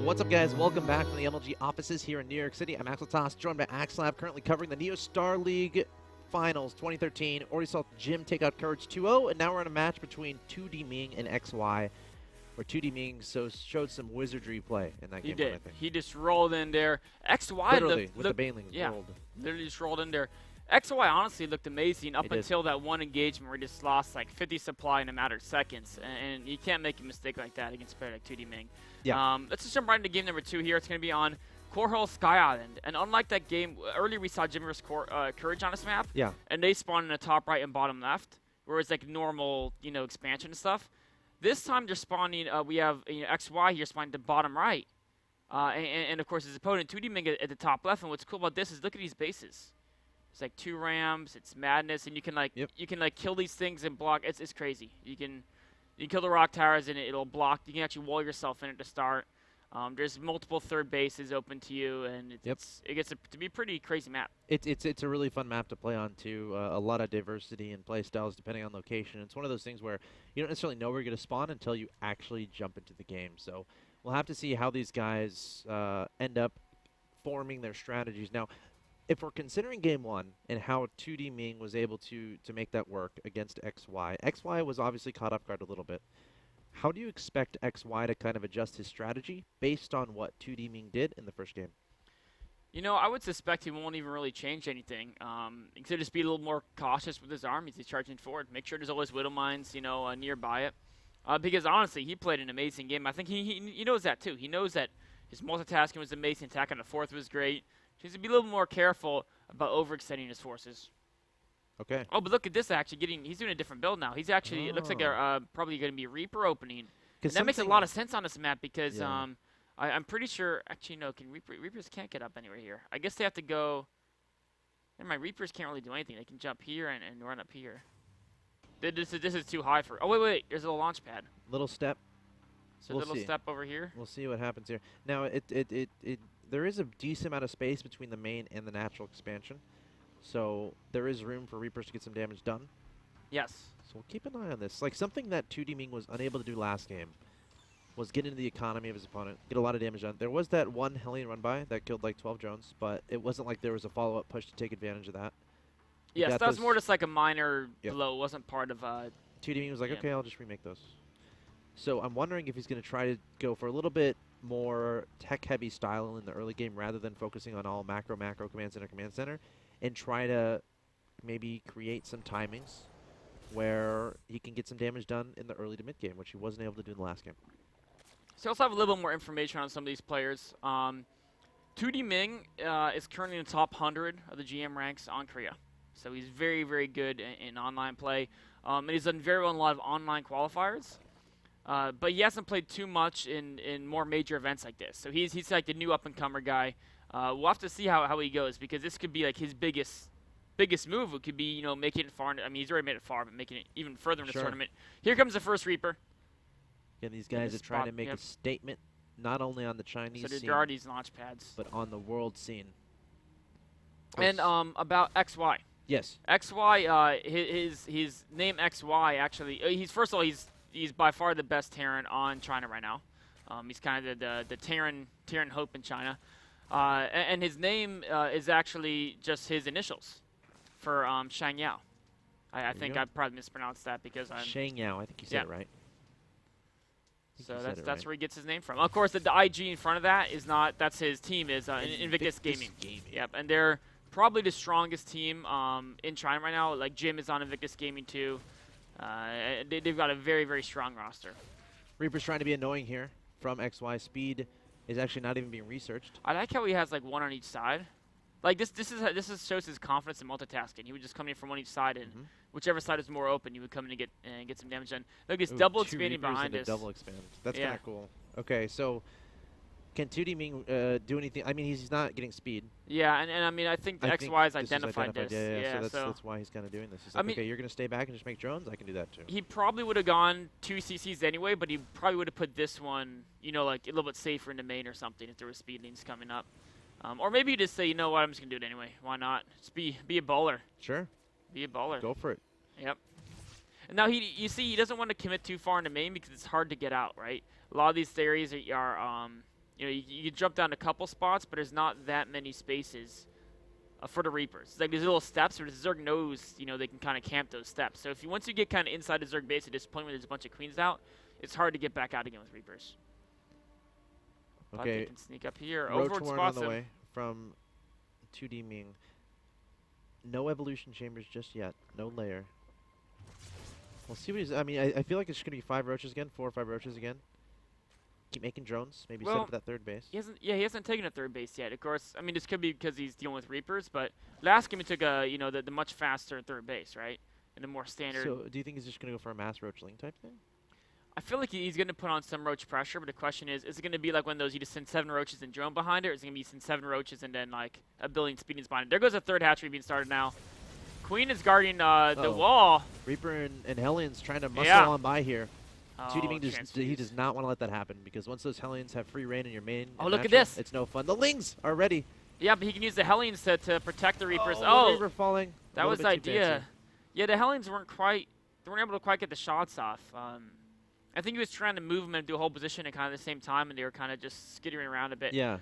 What's up, guys? Welcome back from the MLG offices here in New York City. I'm Axel Toss, joined by Axlab, currently covering the Neo Star League Finals 2013. Already saw Jim take out Courage 2-0, and now we're in a match between Toodming and XY, where Toodming showed some wizardry play in that game. He did. I think. He just rolled in there. XY Literally, with the banelings rolled. Literally just rolled in there. XY honestly looked amazing up He did. until that one engagement where he just lost like 50 supply in a matter of seconds. And you can't make a mistake like that against a player like Toodming. Yeah. Let's just jump right into game number 2 here. It's going to be on Korhal Sky Island. And unlike that game, earlier we saw Jim vs. Courage on this map. Yeah. And they spawn in the top right and bottom left, where it's like normal, expansion and stuff. This time they're spawning, we have XY here spawning to bottom right. And of course his opponent, Toodming, at the top left. And what's cool about this is look at these bases. It's like 2 rams, it's madness, and you can kill these things and block. It's crazy. You can kill the rock towers and it'll block. You can actually wall yourself in at the start. There's multiple third bases open to you, and it gets to be a pretty crazy map. It's a really fun map to play on too. A lot of diversity in play styles depending on location. It's one of those things where you don't necessarily know where you're going to spawn until you actually jump into the game. So we'll have to see how these guys end up forming their strategies. Now, if we're considering game 1 and how Toodming was able to make that work against XY, XY was obviously caught off guard a little bit. How do you expect XY to kind of adjust his strategy based on what Toodming did in the first game? I would suspect he won't even really change anything. He could just be a little more cautious with his armies. He's charging forward. Make sure there's always Widow Mines, nearby it. Because honestly, he played an amazing game. I think he knows that too. He knows that his multitasking was amazing. Attack on the 4th was great. He needs to be a little more careful about overextending his forces. Okay. Oh, but look at this actually. He's doing a different build now. He's actually, it looks like probably going to be a Reaper opening. And that makes a lot of sense on this map because I'm pretty sure, actually no, Reapers can't get up anywhere here. I guess they have to go, and my Reapers can't really do anything. They can jump here and run up here. This is too high for, oh wait, there's a launch pad. Little step. So we'll step over here. We'll see what happens here. Now, there is a decent amount of space between the main and the natural expansion. So there is room for Reapers to get some damage done. Yes. So we'll keep an eye on this. Like something that Toodming was unable to do last game was get into the economy of his opponent, get a lot of damage done. There was that one Hellion run by that killed like 12 drones, but it wasn't like there was a follow-up push to take advantage of that. Yes, that was more just like a minor blow. It wasn't part of Toodming was like, okay, I'll just remake those. So I'm wondering if he's going to try to go for a little bit more tech-heavy style in the early game rather than focusing on all macro, command center, and try to maybe create some timings where he can get some damage done in the early to mid game, which he wasn't able to do in the last game. So let's have a little bit more information on some of these players. Toodming is currently in the top 100 of the GM ranks on Korea. So he's very, very good in online play. And he's done very well in a lot of online qualifiers. But he hasn't played too much in more major events like this. So he's like the new up-and-comer guy. We'll have to see how he goes because this could be like his biggest move. It could be, making it far. I mean, he's already made it far, but making it even further in this tournament. Here comes the first Reaper. Again, these guys are trying to make a statement not only on the Chinese scene, there are these launch pads, but on the world scene. And about XY. Yes. XY, his name XY actually. First of all, he's by far the best Terran on China right now. He's kind of the Terran hope in China. And his name is actually just his initials for Shang Yao. I think I probably mispronounced that because I'm Shang Yao. I think you said it right. So that's where he gets his name from. Of course, the IG in front of that is not. That's his team is Invictus Gaming. Yep, and they're probably the strongest team in China right now. Like Jim is on Invictus Gaming too. They've got a very, very strong roster. Reaper's trying to be annoying here from XY. Speed is actually not even being researched. I like how he has like one on each side. Like this shows his confidence in multitasking. He would just come in from one each side, and whichever side is more open, you would come in and get some damage done. Look, it's double expanding behind us. Double expand. That's kind of cool. Okay, so can Toodming do anything? I mean, he's not getting speed. Yeah, and I mean, I think the XY has identified this. Yeah, so that's why he's kind of doing this. He's like, okay, you're going to stay back and just make drones? I can do that too. He probably would have gone 2 CCs anyway, but he probably would have put this one, like a little bit safer in the main or something if there was speed lanes coming up. Or maybe you just say, you know what, I'm just going to do it anyway. Why not? Just be a bowler. Sure. Be a bowler. Go for it. Yep. And now you see he doesn't want to commit too far into main because it's hard to get out, right? A lot of these theories are You know, you can jump down a couple spots, but there's not that many spaces for the Reapers. It's like these little steps where the Zerg knows, you know, they can kind of camp those steps. So if once you get kind of inside the Zerg base at this point where there's a bunch of Queens out, it's hard to get back out again with Reapers. But Okay. they can sneak up here. Roach Overlord Warren on spots the him. way from Toodming. No evolution chambers just yet. No layer. We'll see what he's. I mean, I feel like it's going to be 5 roaches again, 4 or 5 roaches again. Keep making drones. Maybe set Well, up that third base. He hasn't taken a third base yet. Of course, I mean, this could be because he's dealing with Reapers, but last game he took a, you know, the much faster third base, right? And the more standard. So, do you think he's just going to go for a mass roachling type thing? I feel like he's going to put on some roach pressure, but the question is it going to be like one of those you just send 7 roaches and drone behind it, or is it going to be send 7 roaches and then like a billion speedings behind it? There goes a third hatchery being started now. Queen is guarding the wall. Reaper and Hellions trying to muscle Yeah. on by here. Oh, Toodming he does not want to let that happen because once those Hellions have free reign in your main, Oh, look at matchup, this. It's no fun. The Lings are ready. Yeah, but he can use the Hellions to protect the Reapers. The Reaper falling. That was the idea. Yeah, the Hellions weren't able to quite get the shots off. I think he was trying to move them and do a whole position at kind of the same time, and they were kind of just skittering around a bit. Yeah.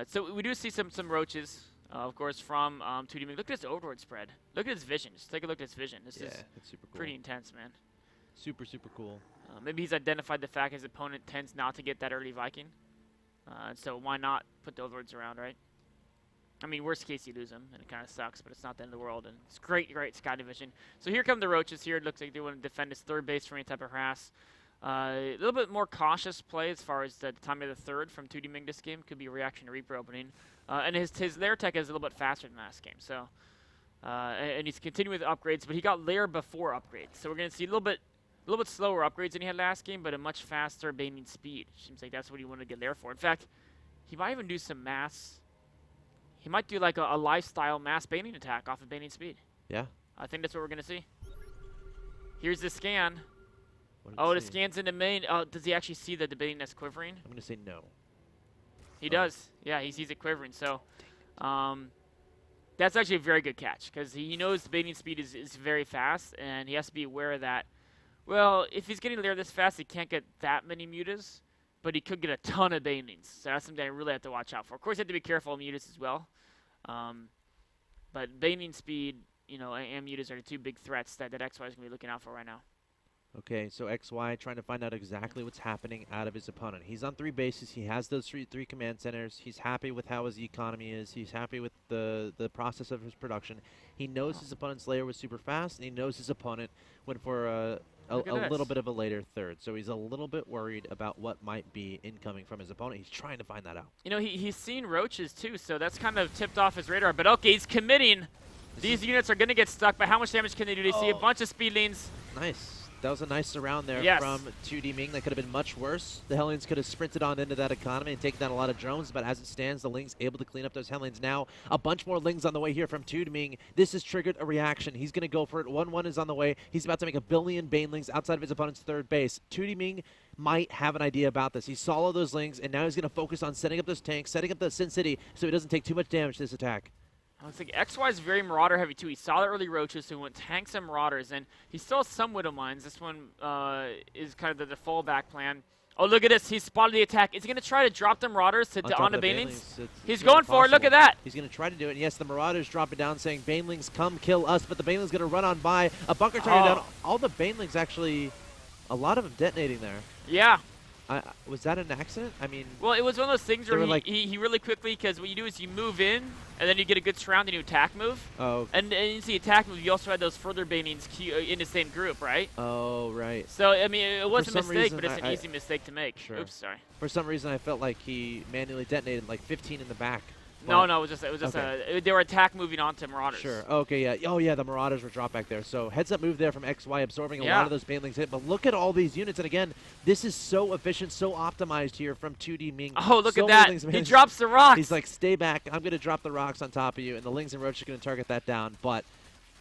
So we do see some roaches, of course, from Toodming. Look at this Overlord spread. Look at his vision. Just take a look at his vision. This is it's super cool. pretty intense, man. Super cool. Maybe he's identified the fact his opponent tends not to get that early Viking. So why not put the Overlords around, right? I mean, worst case, you lose them, and it kind of sucks, but it's not the end of the world, and it's great sky division. So here come the roaches here. It looks like they want to defend his third base from any type of harass. A little bit more cautious play as far as the time of the third from Toodming this game. Could be a reaction to Reaper opening. And his lair tech is a little bit faster than last game. So, and he's continuing with upgrades, but he got lair before upgrades. So we're going to see a little bit slower upgrades than he had baning game, but a much faster baning speed. Seems like that's what he wanted to get lair for. In fact, he might even do some mass. He might do like a lifestyle mass baning attack off of baning speed. Yeah. I think that's what we're going to see. Here's the scan. What did Oh, it the say? scan's in the main. Does he actually see the debating that's quivering? I'm going to say no. He does. Yeah, he sees it quivering. So that's actually a very good catch because he knows the baiting speed is very fast, and he has to be aware of that. Well, if he's getting there this fast, he can't get that many mutas, but he could get a ton of banings. So that's something I really have to watch out for. Of course, you have to be careful of mutas as well. But baiting speed, you know, and mutas are the 2 big threats that XY is going to be looking out for right now. Okay, so XY trying to find out exactly what's happening out of his opponent. He's on 3 bases. He has those three command centers. He's happy with how his economy is. He's happy with the process of his production. He knows his opponent's layer was super fast, and he knows his opponent went for a little bit of a later third. So he's a little bit worried about what might be incoming from his opponent. He's trying to find that out. You know, he's seen roaches too, so that's kind of tipped off his radar. But okay, he's committing. These units are going to get stuck, but how much damage can they do? They see a bunch of speedlings. Nice. That was a nice surround there from Toodming. That could have been much worse. The Hellions could have sprinted on into that economy and taken down a lot of drones, but as it stands, the Lings able to clean up those Hellions. Now, a bunch more Lings on the way here from Toodming. This has triggered a reaction. He's going to go for it. 1-1 is on the way. He's about to make a billion Banelings outside of his opponent's third base. Toodming might have an idea about this. He saw all those Lings, and now he's going to focus on setting up those tanks, setting up the Sin City, so he doesn't take too much damage to this attack. I was thinking XY is very Marauder heavy too. He saw the early roaches, so he went tanks and Marauders, and he still has some Widow Mines. This one is kind of the fallback plan. Oh, look at this. He spotted the attack. Is he going to try to drop the Marauders on the Banelings? He's going for it. Look at that. He's going to try to do it. And yes, the Marauders drop it down saying, Banelings, come kill us. But the Banelings going to run on by. A bunker turning down. All the Banelings actually, a lot of them detonating there. Yeah. Was that an accident? I mean... Well, it was one of those things where he really quickly, because what you do is you move in, and then you get a good surround, and you attack move. Oh. Okay. And you see attack move, you also had those further banings in the same group, right? Oh, right. So, I mean, it was a mistake, reason, but it's an easy mistake to make. Sure. Oops, sorry. For some reason, I felt like he manually detonated like 15 in the back. No, it was just they were attack moving on to Marauders. Sure. Okay, yeah. Oh, yeah, the Marauders were dropped back there. So heads up move there from XY, absorbing a lot of those Banelings hit. But look at all these units. And again, this is so efficient, so optimized here from Toodming. Oh, look at that. He drops the rocks. He's like, stay back. I'm going to drop the rocks on top of you. And the Lings and Roach are going to target that down. But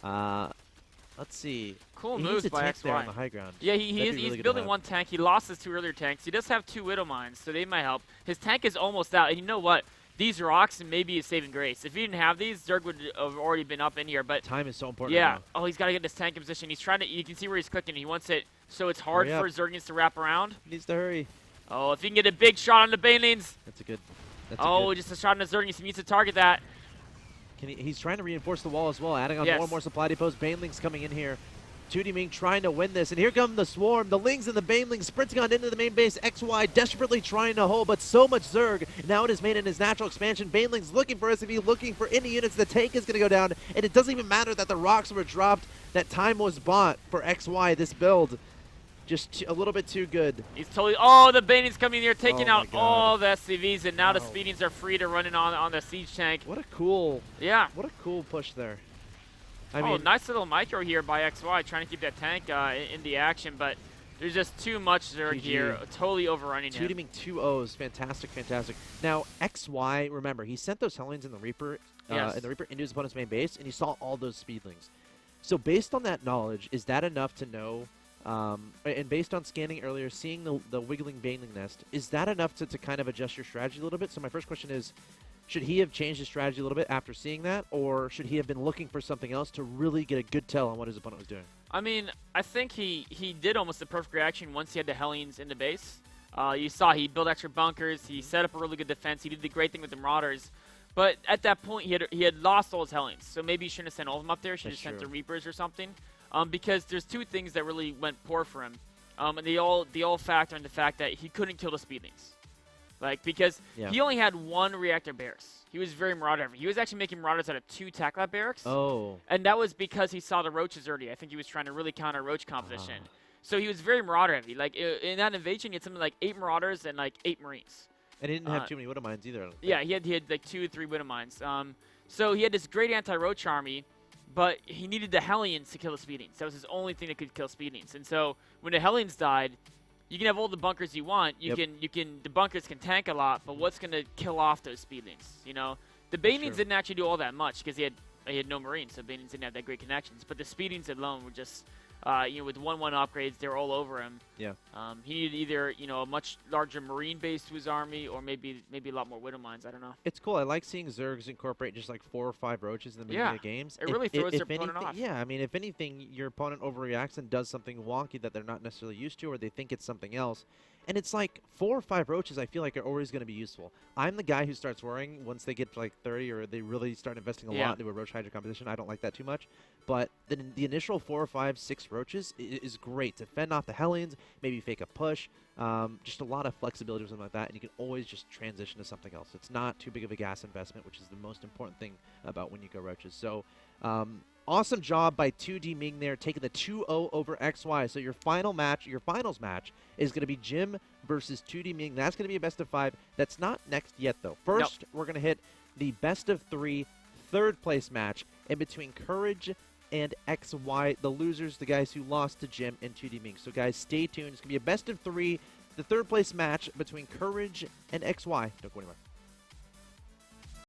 let's see. Cool moves by XY. There on the high ground. Yeah, he's building one tank. He lost his 2 earlier tanks. He does have 2 Widow Mines, so they might help. His tank is almost out. And you know what? These rocks may be a saving grace. If he didn't have these, Zerg would have already been up in here. But time is so important. Yeah. Now. Oh, he's got to get this tank in position. He's trying to. You can see where he's clicking. He wants it so it's hard for Zergians to wrap around. He needs to hurry. Oh, if he can get a big shot on the Banelings. That's a good. Just a shot on the Zerglings. He needs to target that. He's trying to reinforce the wall as well, adding on Yes. more and more supply depots. Banelings coming in here. Toodming trying to win this, and here come the Swarm. The Lings and the Banelings sprinting on into the main base. XY desperately trying to hold, but so much Zerg. Now it is made in his natural expansion. Banelings looking for SCV, looking for any units. The tank is going to go down, and it doesn't even matter that the rocks were dropped. That time was bought for XY, this build. Just a little bit too good. He's totally. Oh, the Banelings coming in here, taking Oh my out God. all the SCVs, and now the Wow. Speedings are free to run in on the siege tank. What a cool, Yeah. what a cool push there. I Oh, mean, nice little micro here by XY, trying to keep that tank in the action, but there's just too much Zerg GG. here, totally overrunning him. Toodming 2 O's, fantastic, fantastic. Now, XY, remember, he sent those Hellions in the Reaper, Yes. into his opponent's main base, and he saw all those Speedlings. So based on that knowledge, is that enough to know, and based on scanning earlier, seeing the wiggling Baneling nest, is that enough to kind of adjust your strategy a little bit? So my first question is, should he have changed his strategy a little bit after seeing that, or should he have been looking for something else to really get a good tell on what his opponent was doing? I mean, I think he did almost the perfect reaction once he had the Hellions in the base. You saw he built extra bunkers, he set up a really good defense, he did the great thing with the Marauders. But at that point, he had lost all his Hellions, so maybe he shouldn't have sent all of them up there. He should have sent the Reapers or something. Because there's two things that really went poor for him, and they all factor in the fact that he couldn't kill the Speedlings. Like, because he only had one reactor barracks. He was very Marauder heavy. He was actually making Marauders out of 2 Tac-Lab barracks. Oh. And that was because he saw the Roaches early. I think he was trying to really counter Roach composition. So he was very Marauder heavy. Like, in that invasion, he had something like 8 Marauders and, like, 8 Marines. And he didn't have too many Widow Mines either, I don't think. Yeah, he had like 2 or 3 Widow Mines. So he had this great anti-Roach army, but he needed the Hellions to kill the Speedings. That was his only thing that could kill Speedings. And so when the Hellions died, you can have all the bunkers you want. The bunkers can tank a lot, but what's gonna kill off those Speedlings? You know, the Banelings didn't actually do all that much because he had no Marines, so Banelings didn't have that great connections. But the Speedlings alone were just, with 1/1 upgrades, they were all over him. Yeah. He needed either a much larger Marine base to his army, or maybe a lot more Widow Mines. I don't know. It's cool. I like seeing Zergs incorporate just like 4 or 5 Roaches in the beginning of games. It really throws their opponent off. Yeah, I mean, if anything, your opponent overreacts and does something wonky that they're not necessarily used to, or they think it's something else. And it's like 4 or 5 Roaches I feel like are always going to be useful. I'm the guy who starts worrying once they get to like 30 or they really start investing a lot into a Roach Hydra composition. I don't like that too much. But the initial 4 or 5, 6 Roaches is great to fend off the Hellions, maybe fake a push, just a lot of flexibility or something like that, and you can always just transition to something else. It's not too big of a gas investment, which is the most important thing about when you go Roaches. So, awesome job by Toodming there, taking the 2-0 over XY. So your finals match, is going to be Jim versus Toodming. That's going to be a best of 5. That's not next yet, though. First, we're going to hit the best of 3 third-place match in between Courage and XY, the losers, the guys who lost to Jim and Toodming. So, guys, stay tuned. It's going to be a best of 3, the third-place match between Courage and XY. Don't go anywhere.